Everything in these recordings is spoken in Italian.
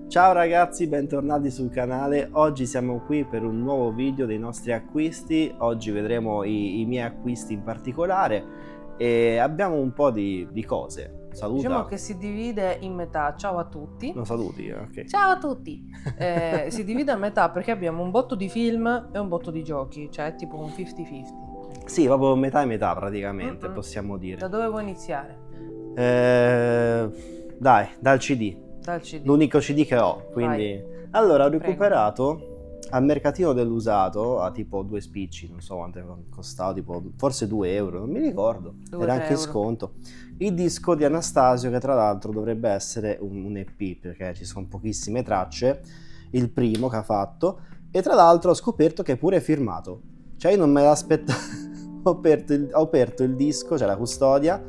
Ciao ragazzi, bentornati sul canale. Oggi siamo qui per un nuovo video dei nostri acquisti. Oggi vedremo i miei acquisti in particolare e abbiamo un po' di cose. Saluta. Diciamo che si divide in metà. Ciao a tutti. No, saluti, ok. Ciao a tutti. Si divide a metà perché abbiamo un botto di film e un botto di giochi, cioè è tipo un 50-50. Sì, proprio metà e metà praticamente, possiamo dire. Da dove vuoi iniziare? Dai, dal CD. Dal CD. L'unico CD che ho, quindi... Vai. Allora, ho recuperato al mercatino dell'usato a tipo 2 spicci, non so quanto costava, tipo forse 2 euro, non mi ricordo, era anche in sconto. Il disco di Anastasio, che tra l'altro dovrebbe essere un EP, perché ci sono pochissime tracce, il primo che ha fatto, e tra l'altro ho scoperto che è pure firmato. Cioè io non me l'aspettavo, ho aperto il disco, cioè la custodia,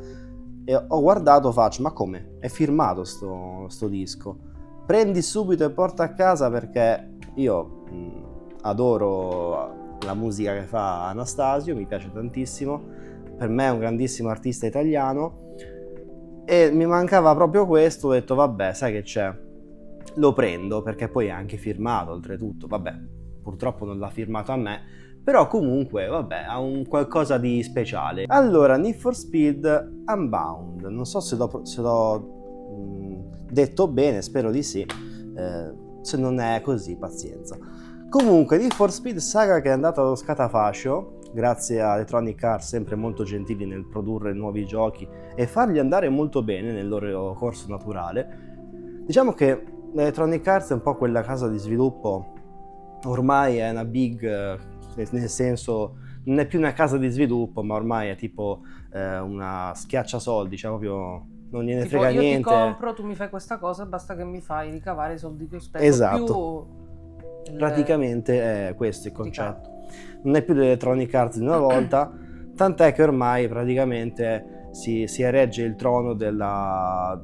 e ho guardato, faccio, ma come? È firmato sto disco. Prendi subito e porta a casa, perché io adoro la musica che fa Anastasio, mi piace tantissimo, per me è un grandissimo artista italiano e mi mancava proprio questo. Ho detto vabbè, sai che c'è, lo prendo, perché poi è anche firmato oltretutto. Vabbè, purtroppo non l'ha firmato a me, però comunque vabbè, ha un qualcosa di speciale. Allora, Need for Speed Unbound, non so se l'ho detto bene, spero di sì, se non è così pazienza. Comunque Need for Speed, saga che è andata allo scatafascio grazie a Electronic Arts, sempre molto gentili nel produrre nuovi giochi e farli andare molto bene nel loro corso naturale. Diciamo che Electronic Arts è un po' quella casa di sviluppo, ormai è una big, nel senso non è più una casa di sviluppo, ma ormai è tipo una schiacciasoldi, cioè proprio non gliene tipo, frega io niente. Io ti compro, tu mi fai questa cosa, basta che mi fai ricavare i soldi che ho speso. Esatto. Praticamente è questo il concetto. Non è più l'Electronic Arts di una volta, tant'è che ormai praticamente si eregge il trono della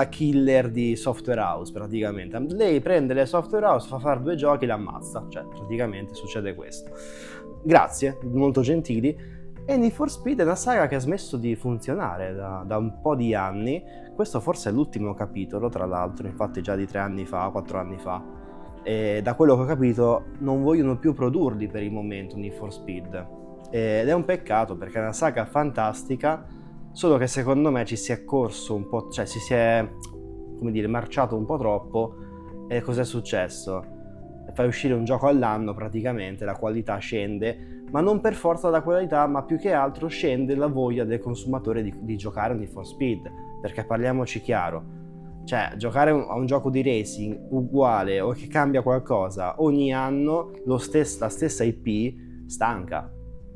killer di Software House. Praticamente lei prende le Software House, fa fare 2 giochi e le ammazza, cioè praticamente succede questo. Grazie, molto gentili. E Need for Speed è una saga che ha smesso di funzionare da un po' di anni. Questo forse è l'ultimo capitolo, tra l'altro, infatti già di 3 anni fa, 4 anni fa. E da quello che ho capito non vogliono più produrli per il momento Need for Speed, ed è un peccato, perché è una saga fantastica, solo che secondo me ci si è corso un po', cioè si è, come dire, marciato un po' troppo. E cos'è successo? Fai uscire un gioco all'anno, praticamente la qualità scende, ma non per forza la qualità, ma più che altro scende la voglia del consumatore di giocare a Need for Speed, perché parliamoci chiaro, cioè giocare a un gioco di racing uguale o che cambia qualcosa ogni anno, la stessa IP stanca.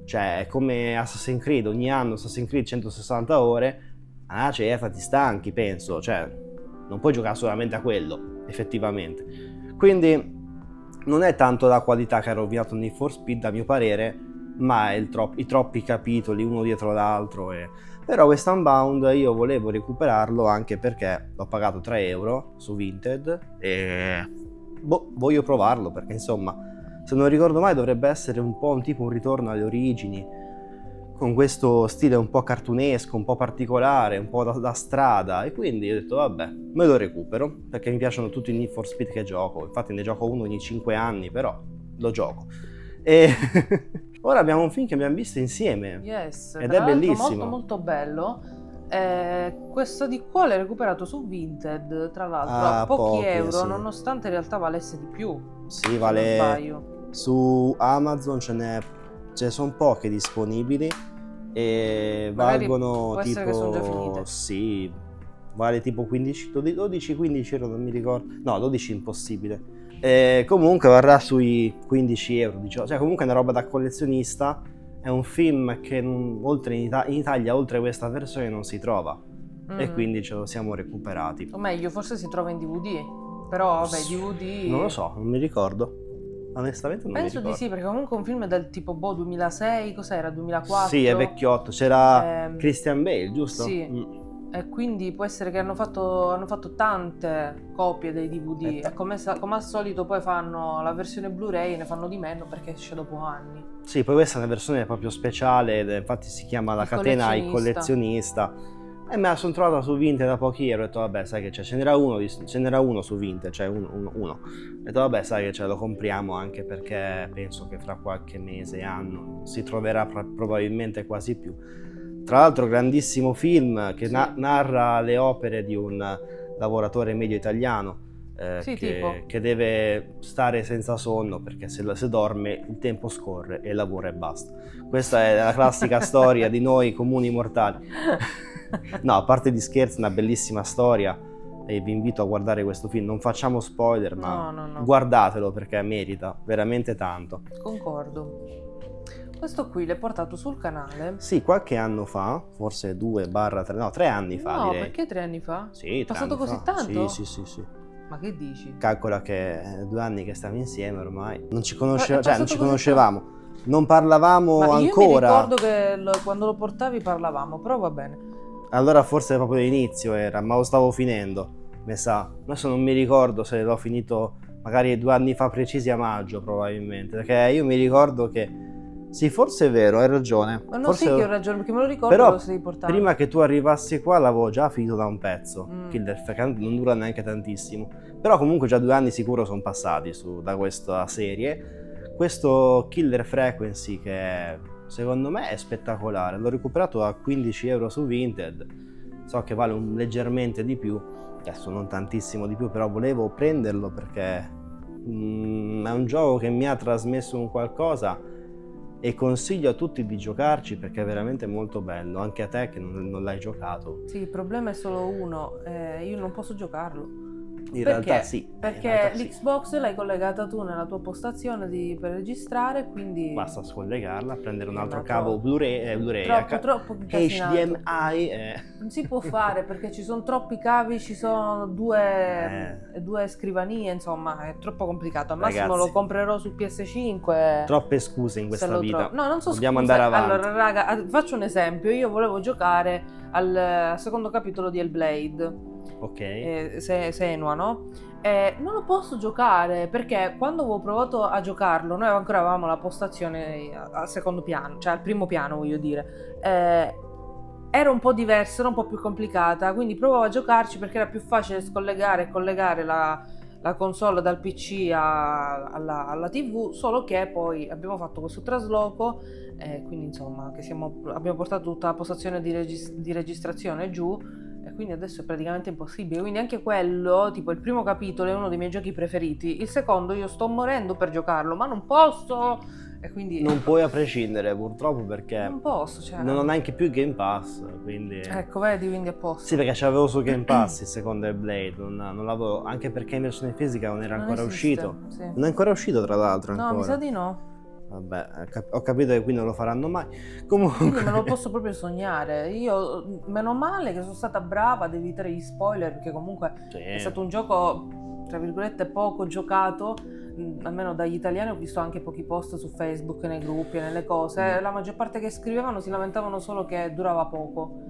Cioè è come Assassin's Creed, ogni anno Assassin's Creed 160 ore, a una certa ti stanchi, penso, cioè non puoi giocare solamente a quello, effettivamente. Quindi non è tanto la qualità che ha rovinato Need for Speed, a mio parere, ma è i troppi capitoli uno dietro l'altro. Però questo Unbound io volevo recuperarlo anche perché l'ho pagato 3 euro su Vinted e voglio provarlo, perché insomma, se non ricordo mai, dovrebbe essere un po' un ritorno alle origini, con questo stile un po' cartunesco, un po' particolare, un po' da strada, e quindi ho detto vabbè, me lo recupero, perché mi piacciono tutti i Need for Speed che gioco. Infatti ne gioco uno ogni 5 anni, però lo gioco. E ora abbiamo un film che abbiamo visto insieme, ed è bellissimo, molto molto bello. Questo di qua l'hai recuperato su Vinted, tra l'altro a pochi euro, sì, nonostante in realtà valesse di più. Sì, vale. Su Amazon ce ne sono poche disponibili e magari valgono tipo, sì, vale tipo 12-15 euro, non mi ricordo, no, 12 impossibile. Comunque varrà sui 15 euro, diciamo. Cioè comunque è una roba da collezionista. È un film che oltre in Italia, oltre questa versione, non si trova, e quindi ce lo siamo recuperati. O meglio, forse si trova in DVD, però vabbè, DVD... non lo so, non mi ricordo. Onestamente non penso mi ricordo. Di sì, perché comunque un film del tipo 2006, cos'era? 2004? Sì, è vecchiotto, c'era Christian Bale, giusto? Sì. E quindi può essere che hanno fatto tante copie dei DVD, e come al solito poi fanno la versione Blu-ray e ne fanno di meno perché esce dopo anni. Sì, poi questa è una versione proprio speciale, infatti si chiama la catena Il Collezionista, E me la sono trovata su Vinted da pochi euro, ho detto vabbè sai che c'è, ce n'era uno su Vinted, cioè uno. Ho detto vabbè sai che ce lo compriamo, anche perché penso che fra qualche mese, anno, si troverà probabilmente quasi più. Tra l'altro grandissimo film che narra le opere di un lavoratore medio italiano che deve stare senza sonno, perché se dorme il tempo scorre e lavora e basta. Questa è la classica storia di noi comuni mortali. No, a parte gli scherzi, una bellissima storia e vi invito a guardare questo film. Non facciamo spoiler, ma no. guardatelo perché merita veramente tanto. Concordo. Questo qui l'hai portato sul canale? Sì, qualche anno fa, forse 3 anni fa, direi. No, perché 3 anni fa? Sì, è passato così tanto? Sì. Ma che dici? Calcola che 2 anni che stiamo insieme ormai. Non ci conoscevamo. conoscevamo. Non parlavamo ma io ancora. Mi ricordo che quando lo portavi parlavamo, però va bene. Allora forse proprio l'inizio era, ma lo stavo finendo, mi sa. Adesso non mi ricordo se l'ho finito magari 2 anni fa precisi, a maggio probabilmente, perché io mi ricordo che sì, forse è vero, hai ragione. Ma non forse... sì che ho ragione, perché me lo ricordo, però lo stai portando. Prima che tu arrivassi qua l'avevo già finito da un pezzo, Killer Frequency, non dura neanche tantissimo, però comunque già 2 anni sicuro sono passati da questa serie. Questo Killer Frequency che secondo me è spettacolare, l'ho recuperato a 15 euro su Vinted, so che vale leggermente di più, adesso non tantissimo di più, però volevo prenderlo perché è un gioco che mi ha trasmesso un qualcosa e consiglio a tutti di giocarci perché è veramente molto bello, anche a te che non l'hai giocato. Sì, il problema è solo uno, io non posso giocarlo. In realtà sì. Perché l'Xbox l'hai collegata tu nella tua postazione per registrare, quindi... Basta scollegarla, prendere un altro cavo Blu-ray troppo incasinato. HDMI. Non si può fare perché ci sono troppi cavi, ci sono due scrivanie, insomma è troppo complicato. Al massimo Ragazzi, lo comprerò su PS5. Troppe scuse in questa vita. No, non so. Dobbiamo andare avanti. Allora raga, faccio un esempio. Io volevo giocare al secondo capitolo di Hellblade. Ok. Senua, no? Non lo posso giocare perché quando avevo provato a giocarlo, noi ancora avevamo la postazione al secondo piano, cioè al primo piano, voglio dire. Era un po' diversa, era un po' più complicata, quindi provavo a giocarci perché era più facile scollegare e collegare la console dal PC alla TV, solo che poi abbiamo fatto questo trasloco, quindi insomma abbiamo portato tutta la postazione di registrazione giù. E quindi adesso è praticamente impossibile. Quindi anche quello, tipo il primo capitolo, è uno dei miei giochi preferiti. Il secondo io sto morendo per giocarlo, ma non posso. E quindi non puoi a prescindere purtroppo perché non posso, cioè... non ho neanche più Game Pass, quindi... Ecco, vedi, quindi a posto. Sì, perché c'avevo su Game Pass il secondo Blade, non l'avevo, anche perché in versione fisica non era ancora uscito. Sì. Non è ancora uscito tra l'altro ancora. No, mi sa di no. Vabbè, ho capito che qui non lo faranno mai. Comunque me lo posso proprio sognare. Io, meno male che sono stata brava ad evitare gli spoiler, perché comunque è stato un gioco, tra virgolette, poco giocato. Almeno dagli italiani ho visto anche pochi post su Facebook, nei gruppi, nelle cose. La maggior parte che scrivevano si lamentavano solo che durava poco.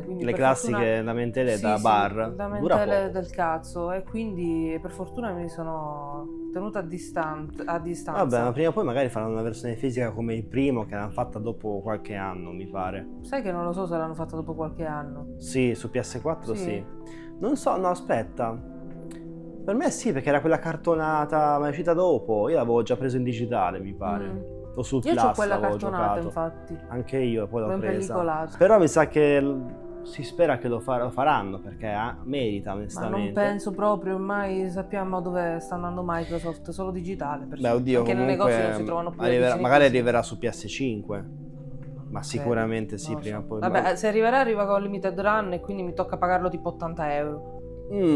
Quindi le classiche lamentele da bar, lamentele del cazzo, e quindi per fortuna mi sono tenuta a distanza. Vabbè, ma prima o poi magari faranno una versione fisica come il primo, che l'hanno fatta dopo qualche anno, mi pare. Sai che non lo so se l'hanno fatta dopo qualche anno. Sì, su PS4 sì. Non so, no, aspetta. Per me sì, perché era quella cartonata, ma è uscita dopo. Io l'avevo già preso in digitale, mi pare. O sul Io Plus ho quella l'avevo cartonata, giocato. infatti. Anche io poi l'ho presa. Pellicolato. Però mi sa che si spera che lo faranno, perché merita onestamente. Ma non penso proprio, ormai sappiamo dove sta andando Microsoft, solo digitale. Beh, oddio, perché nei negozi non si trovano più magari arriverà su PS5. Ma sicuramente sì, prima o poi. Vabbè, se arriva con limited run e quindi mi tocca pagarlo tipo 80 euro.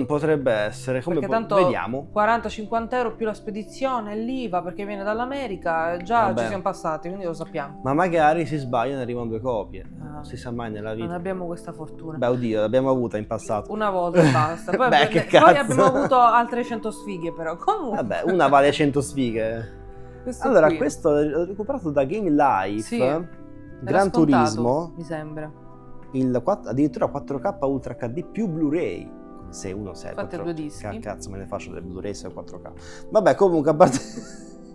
Potrebbe essere, come tanto vediamo. 40-50 euro più la spedizione, l'IVA perché viene dall'America, già ci siamo passati, quindi lo sappiamo. Ma magari si sbagliano e arrivano 2 copie, non si sa mai nella vita. Non abbiamo questa fortuna. Beh, oddio, l'abbiamo avuta in passato. Una volta e basta. Poi, poi abbiamo avuto altre 100 sfighe però, comunque. Vabbè, una vale 100 sfighe. Questo l'ho recuperato da Game Life. Sì, Gran Turismo. Mi sembra. Addirittura 4K Ultra HD più Blu-ray. Se uno sei fate 2 dischi. Cazzo me ne faccio del Blu-ray se 4K. Vabbè, comunque a parte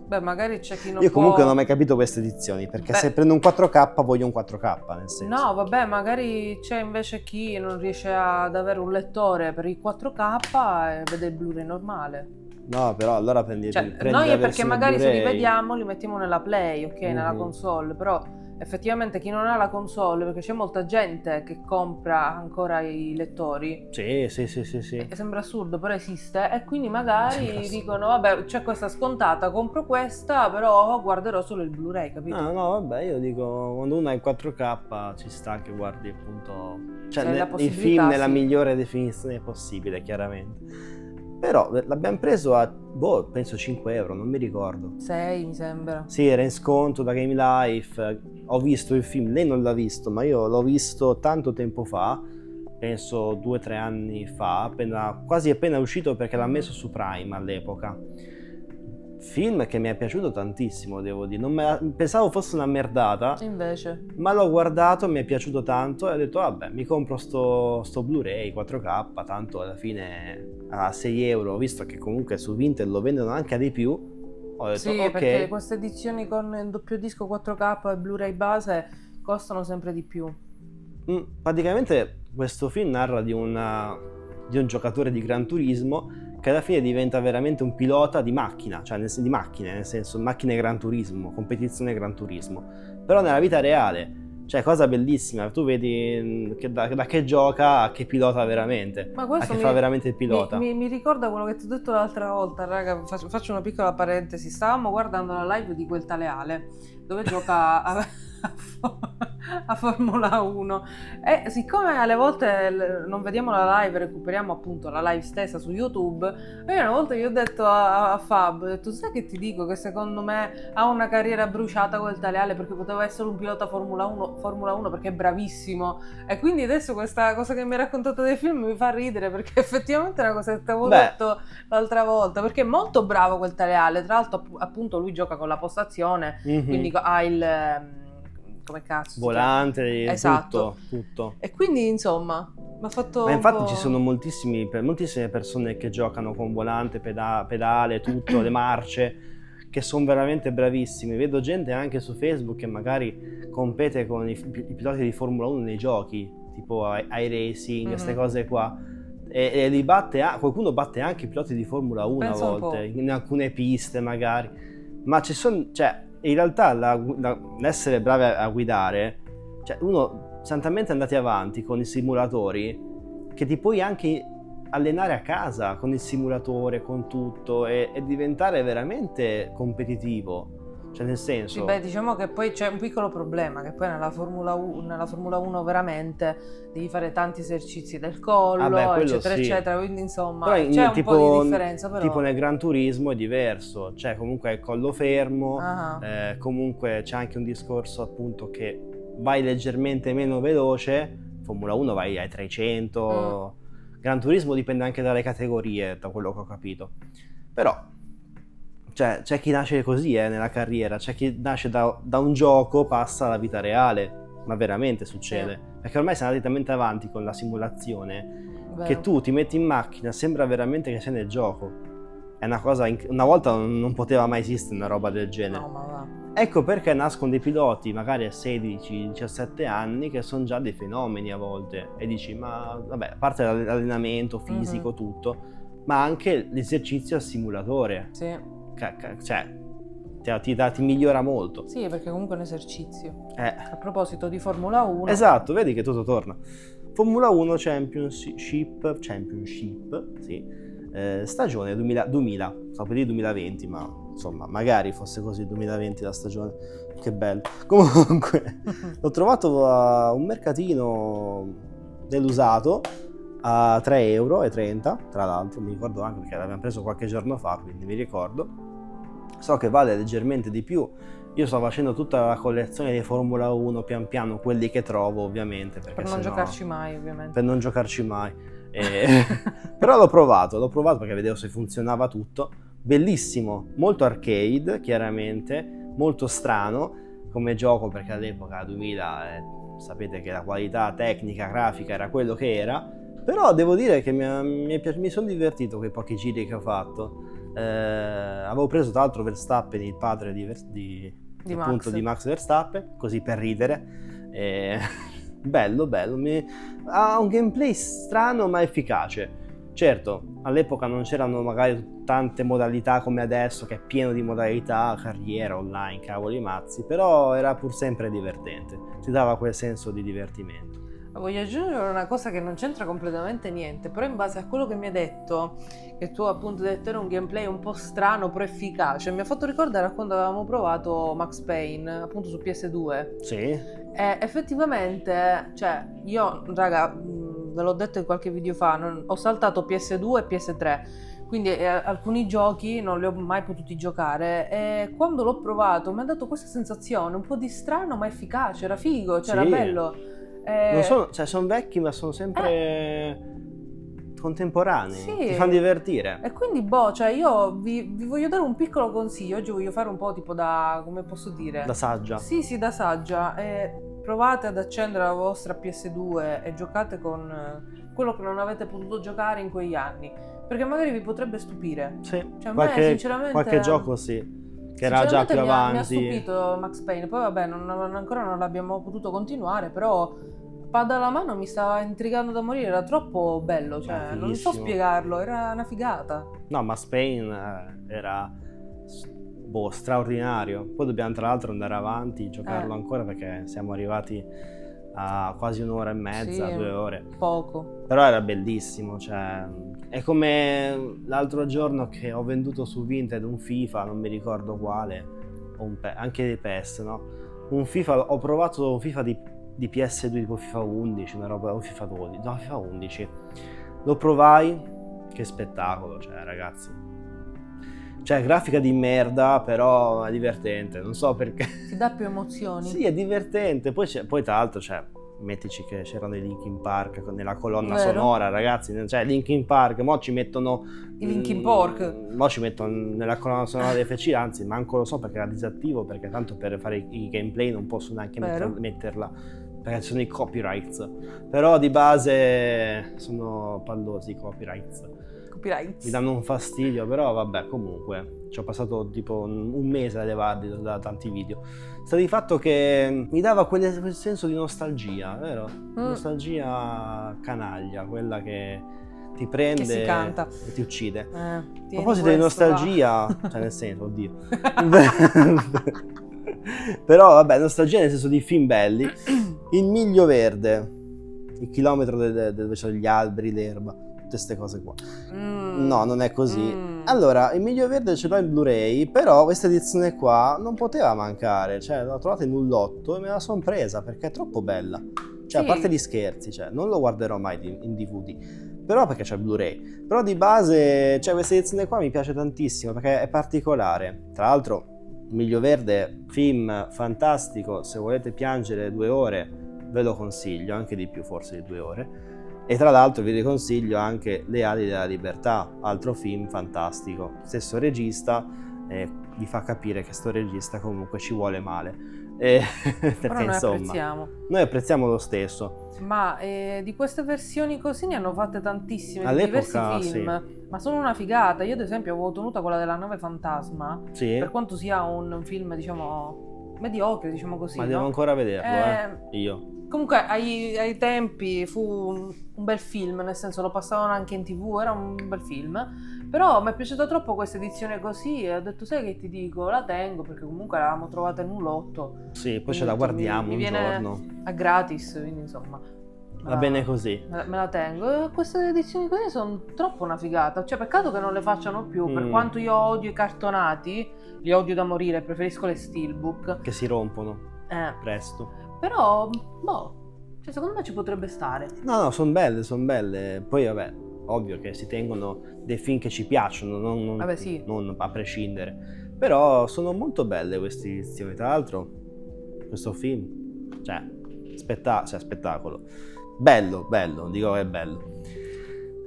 Beh, magari c'è chi non Io comunque può... non ho mai capito queste edizioni, perché Beh. se prendo un 4K voglio un 4K, nel senso. No, vabbè, magari c'è invece chi non riesce ad avere un lettore per il 4K e vede il Blu-ray normale. No, però allora prendi Cioè, la noi è perché versione magari se li Blu-ray. vediamo li mettiamo nella Play, ok, nella console, però effettivamente chi non ha la console, perché c'è molta gente che compra ancora i lettori, Sì. e sembra assurdo, però esiste, e quindi magari dicono, vabbè, c'è questa scontata, compro questa, però guarderò solo il Blu-ray, capito? No, vabbè, io dico, quando uno ha il 4K ci sta che guardi appunto, cioè Se hai la i possibilità, film nella sì. migliore definizione possibile, chiaramente. Però l'abbiamo preso a, penso 5 euro, non mi ricordo. 6 mi sembra. Sì, era in sconto da Game Life, ho visto il film, lei non l'ha visto, ma io l'ho visto tanto tempo fa, penso 2 o 3 anni fa, quasi appena uscito perché l'ha messo su Prime all'epoca. Film che mi è piaciuto tantissimo, devo dire, pensavo fosse una merdata, Invece. ma l'ho guardato, mi è piaciuto tanto e ho detto vabbè, mi compro sto Blu-ray 4K, tanto alla fine a 6 euro, visto che comunque su Vinted lo vendono anche a di più, ho detto Sì, ok. perché queste edizioni con il doppio disco 4K e Blu-ray base costano sempre di più. Praticamente questo film narra di un giocatore di Gran Turismo che alla fine diventa veramente un pilota di macchina, cioè di macchine, nel senso macchine Gran Turismo, competizione Gran Turismo, però nella vita reale, cioè cosa bellissima, tu vedi da che gioca a che pilota veramente, Ma a questo che fa veramente il pilota. Mi ricorda quello che ti ho detto l'altra volta, raga, faccio una piccola parentesi, stavamo guardando la live di quel tale Ale, dove gioca a Formula 1 e siccome alle volte non vediamo la live, recuperiamo appunto la live stessa su YouTube, e una volta gli ho detto a Fab, ho detto sai che ti dico che secondo me ha una carriera bruciata quel tale Ale perché poteva essere un pilota Formula 1 perché è bravissimo, e quindi adesso questa cosa che mi hai raccontato dei film mi fa ridere perché effettivamente è una cosa che ti avevo detto l'altra volta, perché è molto bravo quel tale Ale, tra l'altro appunto lui gioca con la postazione, quindi ha il come cazzo volante, esatto, tutto. e quindi insomma mi ha fatto ma infatti ci sono moltissime persone che giocano con volante, pedale, tutto, le marce, che sono veramente bravissimi. Vedo gente anche su Facebook che magari compete con i piloti di Formula 1 nei giochi, tipo iRacing, queste cose qua, e li qualcuno batte anche i piloti di Formula 1 penso a volte, in alcune piste magari, ma ci sono, cioè in realtà l'essere bravi a guidare, cioè uno santamente andati avanti con i simulatori che ti puoi anche allenare a casa con il simulatore, con tutto, e diventare veramente competitivo, cioè nel senso... Sì, beh, diciamo che poi c'è un piccolo problema, che poi nella Formula 1 veramente devi fare tanti esercizi del collo, eccetera, sì, eccetera, quindi insomma però c'è un po' di differenza, però... Tipo nel Gran Turismo è diverso, cioè comunque è il collo fermo, Ah. comunque c'è anche un discorso appunto che vai leggermente meno veloce, Formula 1 vai ai 300, Gran Turismo dipende anche dalle categorie, da quello che ho capito, però cioè, c'è chi nasce così nella carriera, c'è chi nasce da un gioco, passa alla vita reale, ma veramente succede, perché ormai siamo andati talmente avanti con la simulazione che tu ti metti in macchina, sembra veramente che sei nel gioco. È una cosa, una volta non poteva mai esistere una roba del genere. No, ma va. Ecco perché nascono dei piloti magari a 16-17 anni che sono già dei fenomeni a volte, e dici ma vabbè, a parte l'allenamento fisico, tutto, ma anche l'esercizio al simulatore, cioè ti migliora molto. Sì, perché comunque è un esercizio. A proposito di Formula 1, esatto, vedi che tutto torna. Formula 1 Championship, sì. Stagione 2000, stavo per dire 2020, ma insomma magari fosse così 2020 la stagione, che bello. Comunque l'ho trovato a un mercatino dell'usato a 3,30 euro, tra l'altro mi ricordo anche perché l'abbiamo preso qualche giorno fa, quindi mi ricordo. So che vale leggermente di più. Io sto facendo tutta la collezione di Formula 1 pian piano, quelli che trovo ovviamente, perché per non giocarci mai ovviamente. Per non giocarci mai. Però l'ho provato perché vedevo se funzionava tutto. Bellissimo, molto arcade chiaramente, molto strano come gioco perché all'epoca 2000 sapete che la qualità tecnica, grafica era quello che era, però devo dire che mi sono divertito quei pochi giri che ho fatto. Avevo preso tra l'altro Verstappen, il padre appunto, di Max Verstappen, così per ridere. Bello, ha un gameplay strano ma efficace. Certo, all'epoca non c'erano magari tante modalità come adesso, che è pieno di modalità, carriera, online, cavoli mazzi, però era pur sempre divertente, ti dava quel senso di divertimento. Voglio aggiungere una cosa che non c'entra completamente niente, però in base a quello che mi hai detto, che tu appunto hai detto era un gameplay un po' strano però efficace, mi ha fatto ricordare a quando avevamo provato Max Payne, appunto su PS2. Sì. E effettivamente, cioè, io, raga, ve l'ho detto in qualche video fa, ho saltato PS2 e PS3, quindi alcuni giochi non li ho mai potuti giocare, e quando l'ho provato mi ha dato questa sensazione un po' di strano ma efficace, era figo, cioè era bello. Non sono vecchi ma sono sempre contemporanei, sì. Ti fanno divertire. E quindi cioè io vi voglio dare un piccolo consiglio, oggi voglio fare un po' tipo da, come posso dire? Da saggia. Sì, da saggia. Provate ad accendere la vostra PS2 e giocate con quello che non avete potuto giocare in quegli anni, perché magari vi potrebbe stupire. Sì, cioè, sinceramente, qualche gioco sì, che era già più avanti. Mi ha stupito Max Payne, poi vabbè ancora non l'abbiamo potuto continuare, però spada alla mano mi stava intrigando da morire, era troppo bello, cioè non so spiegarlo, era una figata. No, ma Spain era straordinario. Poi dobbiamo tra l'altro andare avanti, giocarlo ancora, perché siamo arrivati a quasi 1 ora e mezza, 2 ore. Poco. Però era bellissimo, cioè è come l'altro giorno che ho venduto su Vinted un FIFA, non mi ricordo quale, o anche dei PES, no? Un FIFA, ho provato un FIFA di PS2, tipo FIFA 11, una roba, o FIFA 12, no, FIFA 11. Lo provai, che spettacolo, cioè ragazzi. Cioè, grafica di merda, però è divertente, non so perché. Ti dà più emozioni. Sì, è divertente. Poi tra l'altro, cioè, mettici che c'erano i Linkin Park nella colonna sonora, ragazzi. Cioè, Linkin Park, mo ci mettono i Linkin Park. Mo ci mettono nella colonna sonora dei FC, anzi, manco lo so perché la disattivo, perché tanto per fare i gameplay non posso neanche metterla, perché ci sono i copyrights. Però di base sono pallosi i copyrights. Mi danno un fastidio, però vabbè, comunque ci ho passato tipo un mese a levarli da tanti video. Sta di fatto che mi dava quel senso di nostalgia, vero? Nostalgia canaglia, quella che ti prende, che si canta e ti uccide. A proposito di nostalgia, cioè nel senso, oddio. Però vabbè, nostalgia nel senso di film belli. Il Miglio Verde, il chilometro dove c'è gli alberi, l'erba, tutte queste cose qua. No, non è così. Allora, il Miglio Verde ce l'ho in Blu-ray, però questa edizione qua non poteva mancare, cioè l'ho trovata in un lotto e me la sono presa perché è troppo bella. Cioè, a parte gli scherzi, cioè, non lo guarderò mai in DVD, però perché c'è il Blu-ray. Però di base, cioè, questa edizione qua mi piace tantissimo perché è particolare. Tra l'altro, il Miglio Verde, film fantastico, se volete piangere 2 ore, ve lo consiglio, anche di più forse di 2 ore. E tra l'altro vi riconsiglio anche Le ali della libertà, altro film fantastico, stesso regista, vi fa capire che sto regista comunque ci vuole male, perché però noi insomma noi apprezziamo lo stesso. Ma di queste versioni così ne hanno fatte tantissime, all'epoca, diversi film, ma sono una figata. Io ad esempio avevo tenuta quella della nave fantasma, per quanto sia un film diciamo mediocre, diciamo così, ma devo ancora vederlo, io. Comunque ai tempi fu un bel film, nel senso lo passavano anche in TV, era un bel film, però mi è piaciuta troppo questa edizione così e ho detto sai che ti dico, la tengo perché comunque l'avevamo trovata in un lotto. Sì, poi ce la guardiamo un giorno. A gratis, quindi insomma. Va bene così. Me la tengo. E queste edizioni così sono troppo una figata, cioè peccato che non le facciano più, per quanto io odio i cartonati, li odio da morire, preferisco le steelbook. Che si rompono presto. Però, cioè secondo me ci potrebbe stare. No, sono belle. Poi vabbè, ovvio che si tengono dei film che ci piacciono, non a prescindere. Però sono molto belle queste edizioni. Tra l'altro, questo film, cioè, spettacolo. Bello, dico che è bello.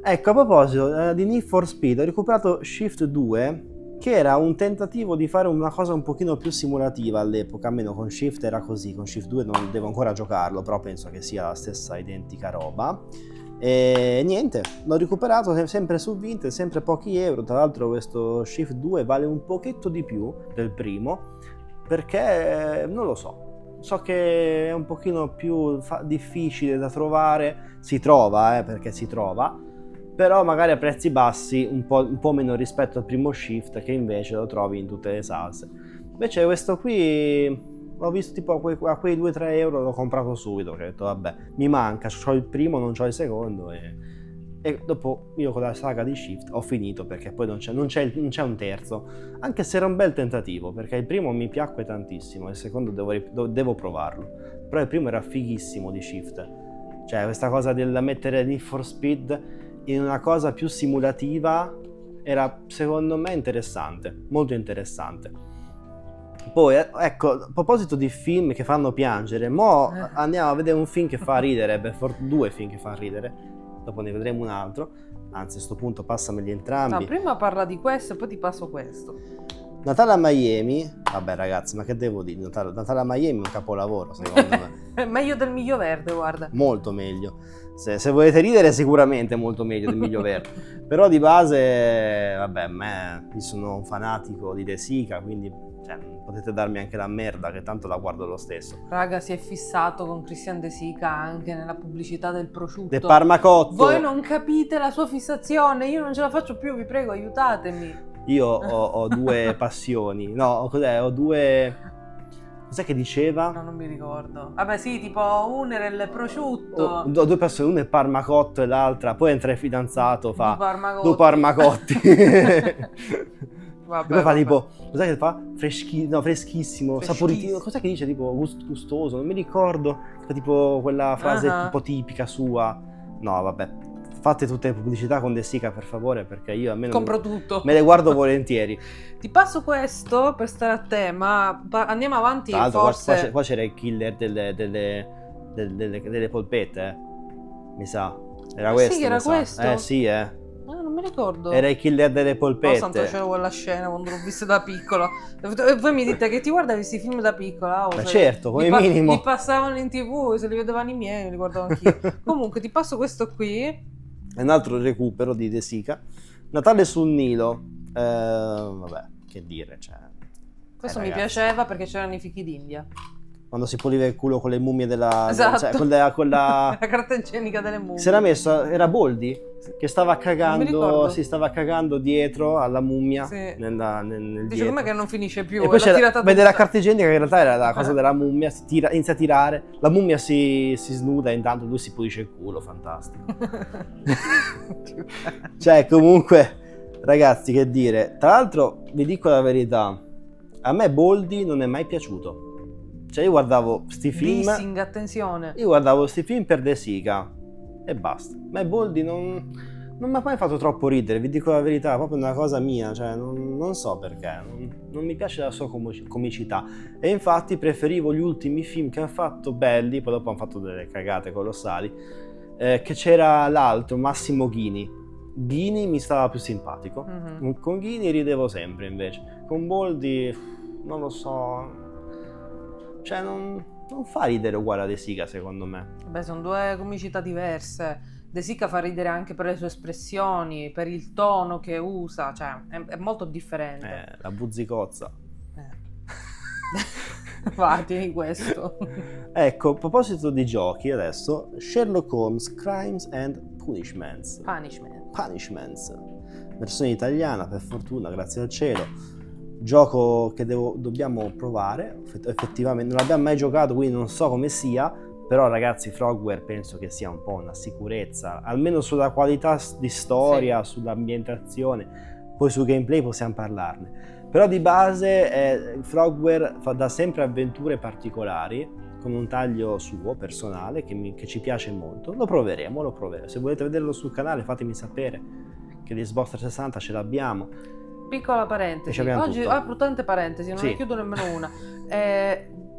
Ecco, a proposito di Need for Speed, ho recuperato Shift 2, che era un tentativo di fare una cosa un pochino più simulativa all'epoca, almeno con Shift era così, con Shift 2 non devo ancora giocarlo, però penso che sia la stessa identica roba. E niente, l'ho recuperato sempre su Vinted, sempre pochi euro. Tra l'altro questo Shift 2 vale un pochetto di più del primo, perché non lo so che è un pochino più difficile da trovare. Si trova, perché si trova, però magari a prezzi bassi, un po' meno rispetto al primo Shift, che invece lo trovi in tutte le salse. Invece questo qui l'ho visto tipo a quei 2-3 euro, l'ho comprato subito, perché ho detto vabbè, mi manca, c'ho il primo, non c'ho il secondo, e dopo io con la saga di Shift ho finito, perché poi non c'è un terzo, anche se era un bel tentativo, perché il primo mi piacque tantissimo, il secondo devo provarlo, però il primo era fighissimo di Shift, cioè questa cosa del mettere Need for Speed in una cosa più simulativa era secondo me interessante, molto interessante. Poi ecco, a proposito di film che fanno piangere, mo andiamo a vedere un film che fa ridere, due film che fa ridere, dopo ne vedremo un altro, anzi a sto punto passameli entrambi. No, prima parla di questo e poi ti passo questo. Natale a Miami, vabbè ragazzi, ma che devo dire, Natale a Miami è un capolavoro secondo me. È meglio del Miglio Verde, guarda. Molto meglio, se volete ridere sicuramente è molto meglio del Miglio Verde, però di base, vabbè, io sono un fanatico di De Sica, quindi potete darmi anche la merda, che tanto la guardo lo stesso. Raga, si è fissato con Christian De Sica anche nella pubblicità del prosciutto. De Parmacotto. Voi non capite la sua fissazione, io non ce la faccio più, vi prego, aiutatemi. Io ho due passioni, no, ho due... Cos'è che diceva? No, non mi ricordo. Vabbè sì, tipo uno era il prosciutto. Ho due passioni, una è Parmacotto e l'altra, poi entra il fidanzato, fa... Du Parmacotti. Vabbè, poi fa tipo, cos'è che fa? Freschissimo, saporito, cos'è che dice tipo gustoso, non mi ricordo, fa tipo quella frase un po' tipica sua. No vabbè, fate tutte le pubblicità con De Sica per favore, perché io almeno compro tutto, me le guardo volentieri. Ti passo questo per stare a te, ma andiamo avanti. Tra l'altro forse qua c'era il killer delle polpette, mi sa, era questo, sì, era questo? Sì, non mi ricordo. Era il killer delle polpette. Oh santo cielo, quella scena quando l'ho vista da piccola. E voi mi dite che ti guardavi questi film da piccola? Ma certo, come minimo. Li passavano in TV, se li vedevano i miei, li guardavo anch'io. Comunque ti passo questo qui. È un altro recupero di De Sica. Natale sul Nilo. Vabbè, che dire, cioè. Questo mi piaceva perché c'erano i fichi d'India. Quando si puliva il culo con le mummie della... Esatto. Cioè, con la... la carta igienica delle mummie. Si era messo, era Boldi, che stava cagando, stava cagando dietro alla mummia. Sì. Nel Dice com'è che non finisce più. E poi vede la carta igienica che in realtà era la cosa della mummia, inizia a tirare, la mummia si snuda e intanto lui si pulisce il culo, fantastico. Cioè comunque, ragazzi, che dire. Tra l'altro vi dico la verità, a me Boldi non è mai piaciuto. Cioè io guardavo sti film, Dissing, attenzione. Io guardavo sti film per De Sica e basta. Ma Boldi non mi ha mai fatto troppo ridere, vi dico la verità, è proprio una cosa mia, cioè non so perché, non mi piace la sua comicità. E infatti preferivo gli ultimi film che hanno fatto belli, poi dopo hanno fatto delle cagate colossali, che c'era l'altro, Massimo Ghini. Ghini mi stava più simpatico, con Ghini ridevo sempre invece, con Boldi non lo so... Cioè non fa ridere uguale a De Sica secondo me. Beh, sono due comicità diverse. De Sica fa ridere anche per le sue espressioni, per il tono che usa, cioè è molto differente. La buzzicozza. Va, tieni questo. Ecco, a proposito di giochi adesso, Sherlock Holmes Crimes and Punishments. Versione italiana, per fortuna, grazie al cielo. Gioco che dobbiamo provare, effettivamente non l'abbiamo mai giocato, quindi non so come sia, però ragazzi Frogware penso che sia un po' una sicurezza, almeno sulla qualità di storia, sì, sull'ambientazione, poi sul gameplay possiamo parlarne, però di base Frogware dà sempre avventure particolari, con un taglio suo, personale, che ci piace molto. Lo proveremo, se volete vederlo sul canale fatemi sapere, che di Xbox 360 ce l'abbiamo. Piccola parentesi, oggi apro tante parentesi, non ne chiudo nemmeno una.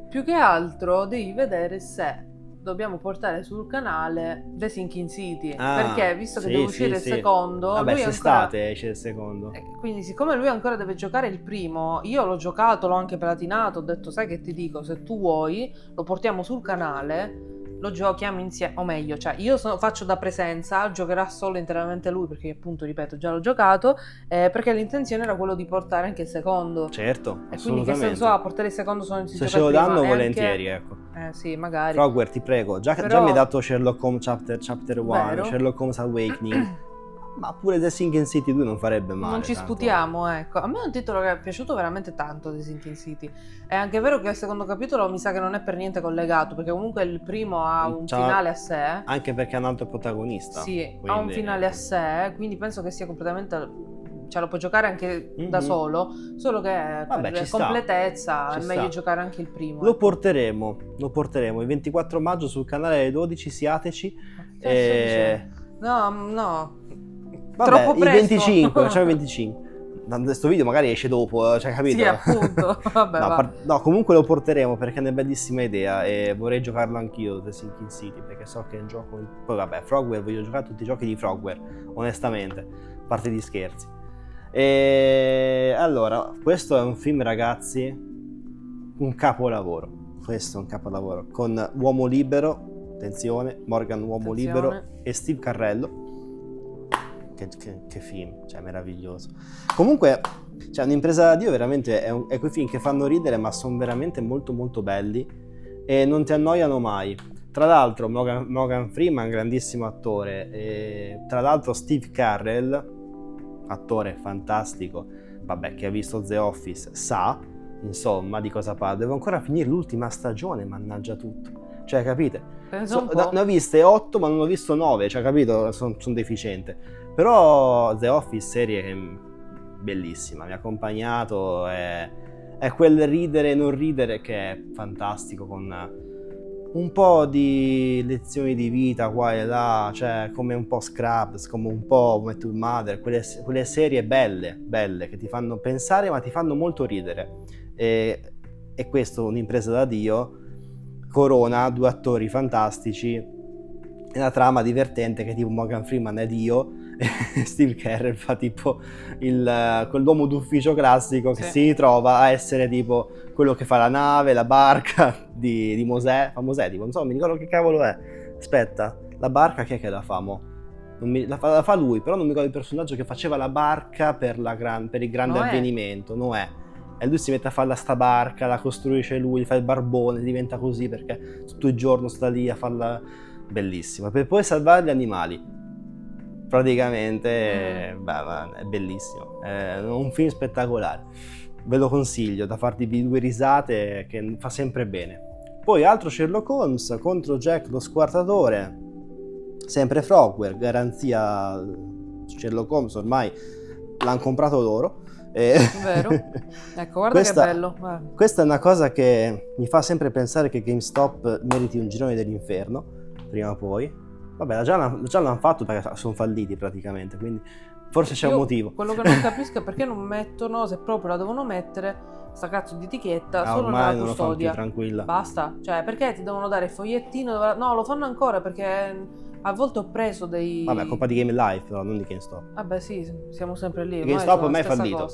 Più che altro devi vedere se dobbiamo portare sul canale The Sinking City, perché visto che deve uscire il secondo, vabbè, estate esce il secondo, quindi siccome lui ancora deve giocare il primo, io l'ho giocato, l'ho anche platinato, ho detto sai che ti dico, se tu vuoi lo portiamo sul canale, lo giochiamo insieme, o meglio, cioè io faccio da presenza, giocherà solo interamente lui perché appunto, ripeto, già l'ho giocato, perché l'intenzione era quello di portare anche il secondo. Certo, E quindi che senso ha portare il secondo se ce lo danno volentieri, ecco. Sì, magari. Frogware, ti prego, già mi hai dato Sherlock Holmes Chapter 1, Sherlock Holmes Awakening, ma pure The Sinking City 2 non farebbe male. Non ci tanto. sputiamo, ecco. A me è un titolo che è piaciuto veramente tanto, The Sinking City. È anche vero che il secondo capitolo mi sa che non è per niente collegato, perché comunque il primo ha un finale a sé. Anche perché ha un altro protagonista. Sì, quindi ha un finale a sé, quindi penso che sia completamente... Cioè lo puoi giocare anche da solo, solo che per completezza è meglio giocare anche il primo. Lo porteremo il 24 maggio sul canale alle 12, siateci. No. Vabbè, troppo presto. Il 25, cioè il 25. Questo video magari esce dopo, cioè, capito? Sì, appunto. Vabbè, no, comunque lo porteremo perché è una bellissima idea e vorrei giocarlo anch'io, The Sinking City, perché so che è un gioco... Poi vabbè, Frogware, voglio giocare tutti i giochi di Frogware, onestamente, a parte gli scherzi. E allora, questo è un film, ragazzi, un capolavoro. Questo è un capolavoro, con Uomo Libero, attenzione, Morgan Uomo Libero e Steve Carrello. Che film, cioè meraviglioso. Comunque, cioè, un'impresa da Dio veramente è quei film che fanno ridere, ma sono veramente molto molto belli e non ti annoiano mai. Tra l'altro Morgan Freeman, grandissimo attore, e tra l'altro Steve Carell, attore fantastico, vabbè, che ha visto The Office sa insomma di cosa parla. Devo ancora finire l'ultima stagione, mannaggia tutto, cioè, capite? Ne ho viste 8 ma non ho visto 9, cioè, capito? Sono deficiente. Però The Office serie è bellissima, mi ha accompagnato, è quel ridere e non ridere che è fantastico, con un po' di lezioni di vita qua e là, cioè come un po' Scrubs, come un po' How I Met Your Mother, quelle serie belle che ti fanno pensare ma ti fanno molto ridere. E questo, un'impresa da Dio, corona 2 attori fantastici e una trama divertente che tipo Morgan Freeman è Dio e Steve Carell fa tipo quell'uomo d'ufficio classico che si ritrova a essere tipo quello che fa la nave, la barca di Mosè, fa Mosè tipo, non so, mi ricordo che cavolo è, aspetta, la barca chi è che la fa mo? La fa lui, però non mi ricordo il personaggio che faceva la barca per il grande avvenimento, Noè. E lui si mette a fare sta barca, la costruisce lui, fa il barbone, diventa così perché tutto il giorno sta lì a farla, bellissima, per poi salvare gli animali. Praticamente è bellissimo, è un film spettacolare, ve lo consiglio, da farti 2 risate, che fa sempre bene. Poi altro Sherlock Holmes contro Jack lo squartatore, sempre Frogware, garanzia Sherlock Holmes, ormai l'hanno comprato loro. Vero? Ecco, guarda che bello. Questa è una cosa che mi fa sempre pensare che GameStop meriti un girone dell'inferno, prima o poi. Vabbè, già l'hanno fatto perché sono falliti praticamente, quindi forse c'è un motivo. Quello che non capisco è perché non mettono, se proprio la devono mettere, sta cazzo di etichetta solo nella custodia. Non lo fanno più, tranquilla. Basta, cioè perché ti devono dare il fogliettino? No, lo fanno ancora perché a volte ho preso dei... Vabbè, colpa di Game Life, però non di GameStop. Vabbè, sì, siamo sempre lì. GameStop ormai è fallito.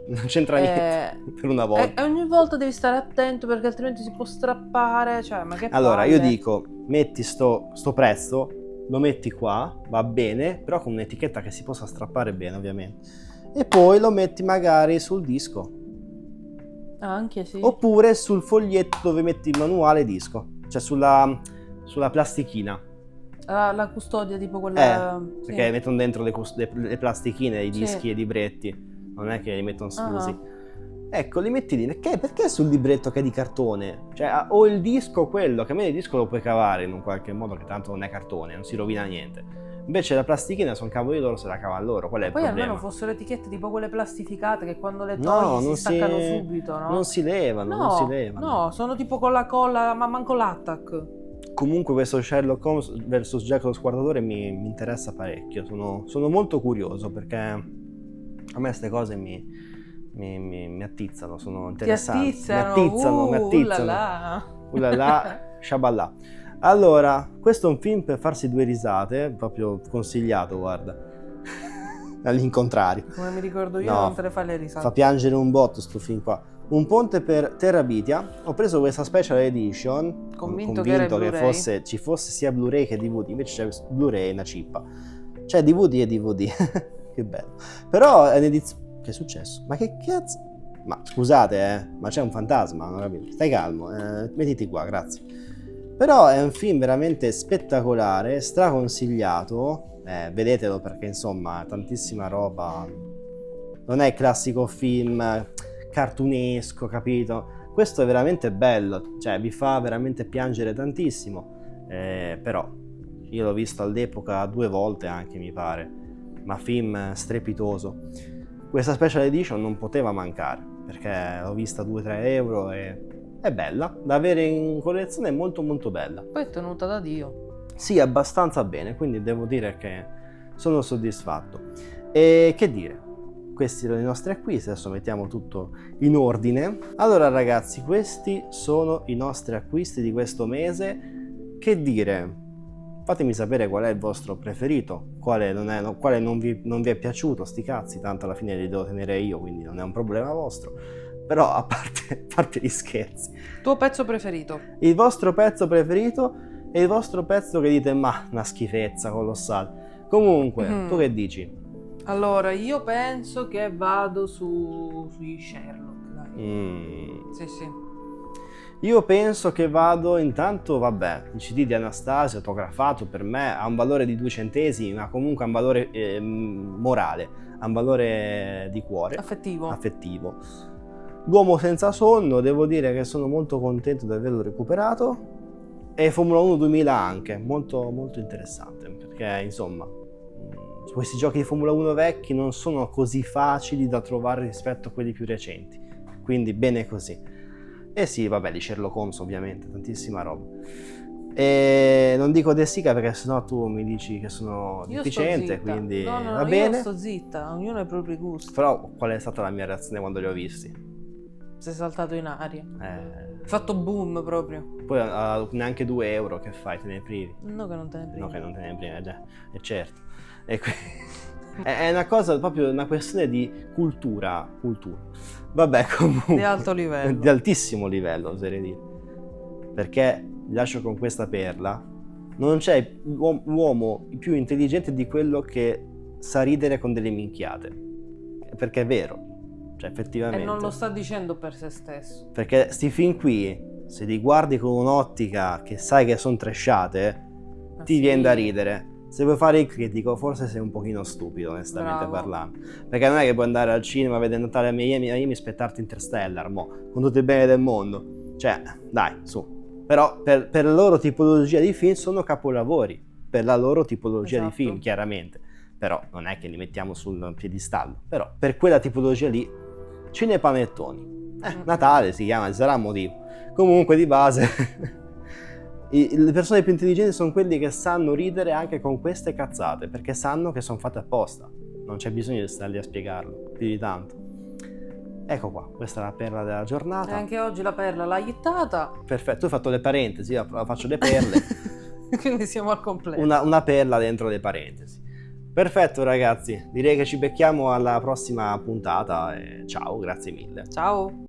Non c'entra niente, per una volta. E ogni volta devi stare attento perché altrimenti si può strappare, cioè, ma che allora, palle. Io dico, metti sto prezzo, lo metti qua, va bene, però con un'etichetta che si possa strappare bene, ovviamente. E poi lo metti magari sul disco. Anche sì. Oppure sul foglietto dove metti il manuale disco, cioè sulla plastichina. La custodia, tipo quella... perché mettono dentro le plastichine, i dischi e i libretti, non è che li mettono sfusi. Ecco, li metti lì, perché sul libretto che è di cartone? Cioè, o il disco quello, che a me il disco lo puoi cavare in un qualche modo, che tanto non è cartone, non si rovina niente. Invece la plastichina sono cavoli loro, se la cavano loro, qual è il problema? Poi almeno fossero etichette tipo quelle plastificate che quando le togli si staccano subito, no? Non si levano, non si levano. No, sono tipo con la colla, ma manco l'attack. Comunque questo Sherlock Holmes vs Jack lo squartatore mi interessa parecchio, sono molto curioso perché a me queste cose mi attizzano, sono interessanti. Mi attizzano. Ulala, shaballa. Allora, questo è un film per farsi 2 risate, proprio consigliato, guarda. all'incontrario. Come mi ricordo io, No, non te le fai le risate. fa piangere un botto sto film qua. Un ponte per Terabithia. Ho preso questa special edition, Convinto che era in Blu-ray. ci fosse sia Blu-ray che DVD, invece c'è Blu-ray, una cippa. Cioè DVD e DVD. Che bello. Però è un'edizione... Che è successo? Ma che cazzo? Ma scusate, ma c'è un fantasma, non capito? Stai calmo, mettiti qua, grazie. Però è un film veramente spettacolare, straconsigliato. Vedetelo perché insomma tantissima roba. Non è il classico film cartunesco, capito? Questo è veramente bello, cioè vi fa veramente piangere tantissimo. Però io l'ho visto all'epoca 2 volte anche, mi pare, ma film strepitoso. Questa special edition non poteva mancare perché l'ho vista 2-3 euro e è bella da avere in collezione, è molto molto bella. Poi è tenuta da Dio. Sì, abbastanza bene, quindi devo dire che sono soddisfatto. E che dire, questi erano i nostri acquisti, adesso mettiamo tutto in ordine. Allora ragazzi, questi sono i nostri acquisti di questo mese. Che dire, fatemi sapere qual è il vostro preferito, quale non vi è piaciuto, sti cazzi, tanto alla fine li devo tenere io, quindi non è un problema vostro. Però a parte gli scherzi. Tuo pezzo preferito? Il vostro pezzo preferito e il vostro pezzo che dite, ma una schifezza colossale. Comunque, tu che dici? Allora, io penso che vado sugli Sherlock, dai. Sì, sì. Io penso che vado, intanto, vabbè, il CD di Anastasia autografato per me ha un valore di 2 centesimi, ma comunque ha un valore morale, ha un valore di cuore. Affettivo. L'uomo senza sonno, devo dire che sono molto contento di averlo recuperato. E Formula 1 2000 anche, molto molto interessante, perché insomma questi giochi di Formula 1 vecchi non sono così facili da trovare rispetto a quelli più recenti, quindi bene così. E sì, vabbè, di Sherlock Holmes ovviamente, tantissima roba. E non dico De Sica perché sennò tu mi dici che sono deficiente, quindi va bene. Io sto zitta, ognuno ha i propri gusti. Però qual è stata la mia reazione quando li ho visti? Sei saltato in aria. Fatto boom proprio. Poi neanche 2 euro, che fai? Te ne privi? No, che non te ne privi. No, che non te ne privi, già, è certo. E è una cosa, proprio una questione di cultura. Vabbè, comunque. Di alto livello. Di altissimo livello, oserei dire. Perché, vi lascio con questa perla, non c'è uomo più intelligente di quello che sa ridere con delle minchiate. Perché è vero. Cioè, effettivamente. E non lo sta dicendo per se stesso. Perché sti film qui, se li guardi con un'ottica che sai che sono trashate, ti viene da ridere. Se vuoi fare il critico, forse sei un pochino stupido, onestamente parlando. Perché non è che puoi andare al cinema, vedere Natale a Miami e aspettarti Interstellar, con tutto il bene del mondo. Cioè, dai, su. Però per la loro tipologia di film sono capolavori. Per la loro tipologia di film, chiaramente. Però non è che li mettiamo sul piedistallo. Però per quella tipologia lì, cinepanettoni. Natale si chiama, ci sarà un motivo. Comunque di base... Le persone più intelligenti sono quelli che sanno ridere anche con queste cazzate, perché sanno che sono fatte apposta, non c'è bisogno di starli a spiegarlo più di tanto. Ecco qua, questa è la perla della giornata. E anche oggi la perla l'hai ittata. Perfetto, tu hai fatto le parentesi, io faccio le perle. Quindi siamo al completo. Una perla dentro le parentesi. Perfetto ragazzi, direi che ci becchiamo alla prossima puntata e ciao, grazie mille. Ciao.